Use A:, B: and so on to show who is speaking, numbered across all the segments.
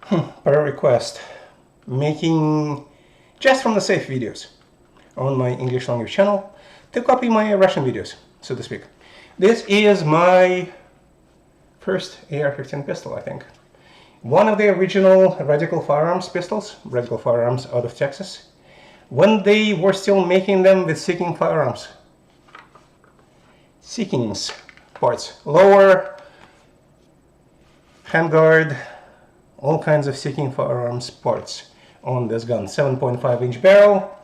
A: Per request, making just from the safe videos on my English language channel to copy my Russian videos, so to speak. This is my first AR-15 pistol, I think. One of the original Redical Firearms pistols, Redical Firearms out of Texas, when they were still making them with Seekins Firearms. Seekins parts, lower, Handguard, all kinds of Seekins Firearms parts on this gun. 7.5-inch barrel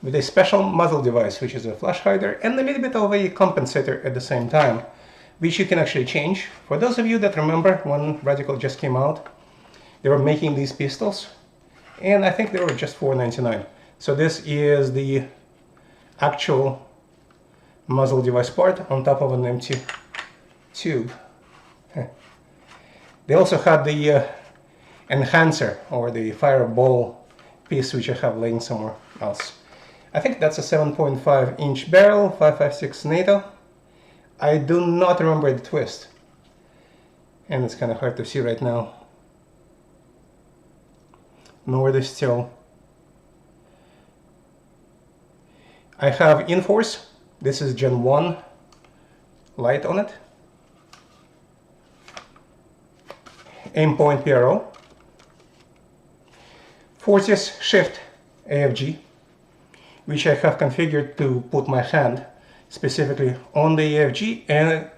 A: with a special muzzle device, which is a flash hider and a little bit of a compensator at the same time, which you can actually change. For those of you that remember when Redical just came out, they were making these pistols, and I think they were just $4.99. So this is the actual muzzle device part on top of an empty tube. They also had the enhancer, or the fireball piece, which I have laying somewhere else. I think that's a 7.5-inch barrel, 5.56 NATO. I do not remember the twist, and it's kind of hard to see right now. Nor the still. I have Inforce. This is Gen 1 light on it. Aim point PRO. Forces Shift AFG, which I have configured to put my hand specifically on the AFG, and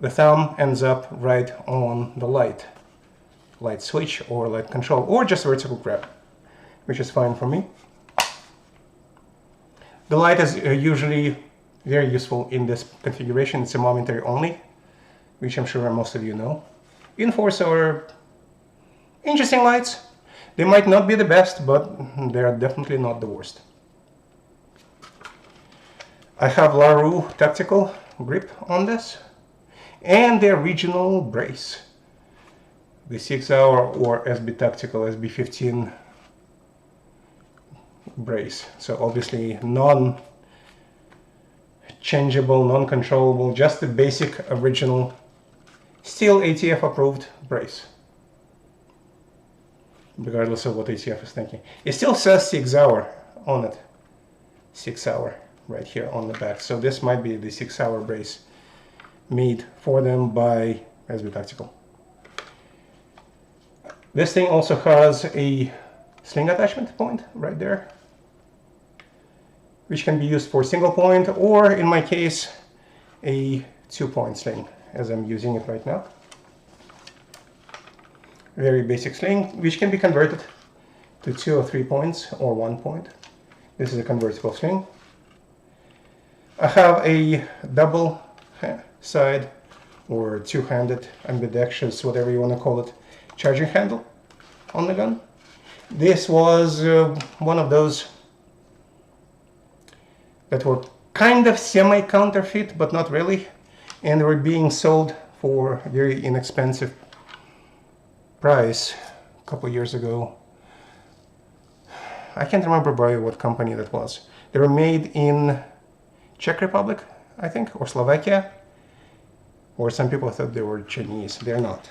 A: the thumb ends up right on the light switch or light control, or just vertical grab, which is fine for me. The light is usually very useful in this configuration. It's a momentary only, which I'm sure most of you know. Inforce are interesting lights. They might not be the best, but they are definitely not the worst. I have LaRue tactical grip on this, and the original brace, the 6-hour or SB Tactical SB15 brace. So obviously non-changeable, non-controllable, just the basic original, still ATF approved brace, regardless of what ATF is thinking. It still says 6-hour on it, 6-hour right here on the back. So this might be the 6-hour brace made for them by SB Tactical. This thing also has a sling attachment point right there, which can be used for single point, or in my case, a 2-point sling, as I'm using it right now. Very basic sling, which can be converted to 2 or 3 points, or 1 point. This is a convertible sling. I have a double side, or two-handed, ambidextrous, whatever you want to call it, charging handle on the gun. This was one of those that were kind of semi-counterfeit, but not really, and they were being sold for a very inexpensive price a couple years ago. I can't remember by what company that was. They were made in Czech Republic, I think, or Slovakia, or some people thought they were Chinese. They're not.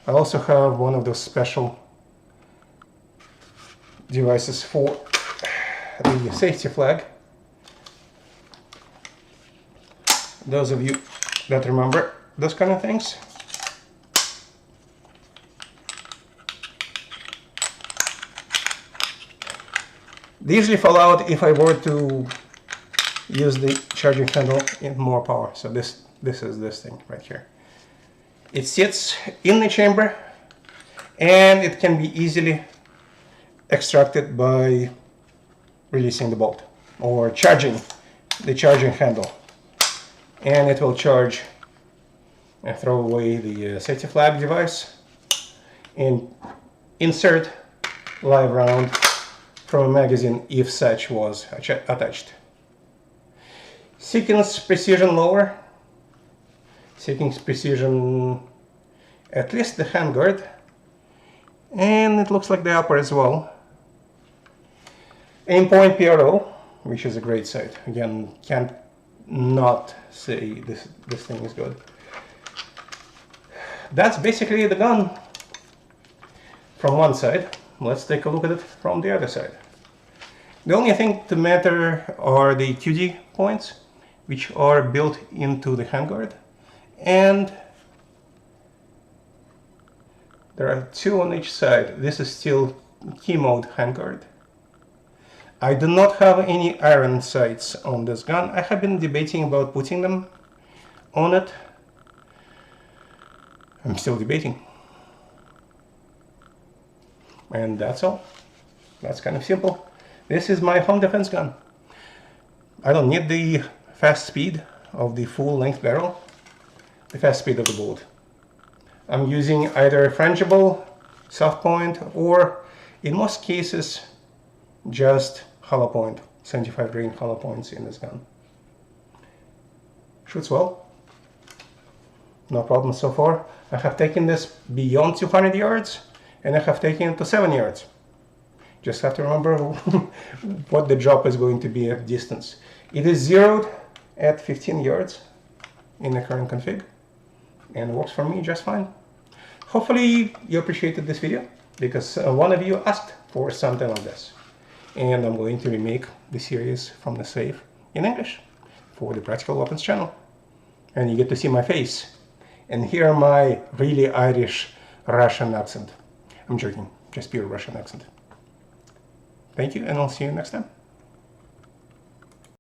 A: I also have one of those special devices for the safety flag. Those of you that remember those kind of things. They usually fall out if I were to use the charging handle in more power. So this is this thing right here. It sits in the chamber, and it can be easily extracted by releasing the bolt or charging the charging handle, and it will charge and throw away the safety flag device and insert live round from a magazine if such was attached. Seekins Precision lower, Seekins Precision, at least the handguard, and it looks like the upper as well. Aim point PRO, which is a great sight. Again, can't not say this thing is good. That's basically the gun. from one side. Let's take a look at it from the other side. The only thing to matter are the QD points, which are built into the handguard, and there are two on each side. This is still key mode handguard. I do not have any iron sights on this gun. I have been debating about putting them on it. I'm still debating. And that's all. That's kind of simple. This is my home defense gun. I don't need the fast speed of the full length barrel, the fast speed of the bullet. I'm using either frangible, soft point, or in most cases, just hollow point, 75 grain hollow points in this gun. Shoots well. No problem so far. I have taken this beyond 200 yards, and I have taken it to 7 yards. Just have to remember what the drop is going to be at distance. It is zeroed at 15 yards in the current config, and works for me just fine. Hopefully you appreciated this video, because one of you asked for something like this. And I'm going to remake the series from the safe in English for the Practical Weapons channel. And you get to see my face and hear my really Irish Russian accent. I'm joking, just pure Russian accent. Thank you, and I'll see you next time.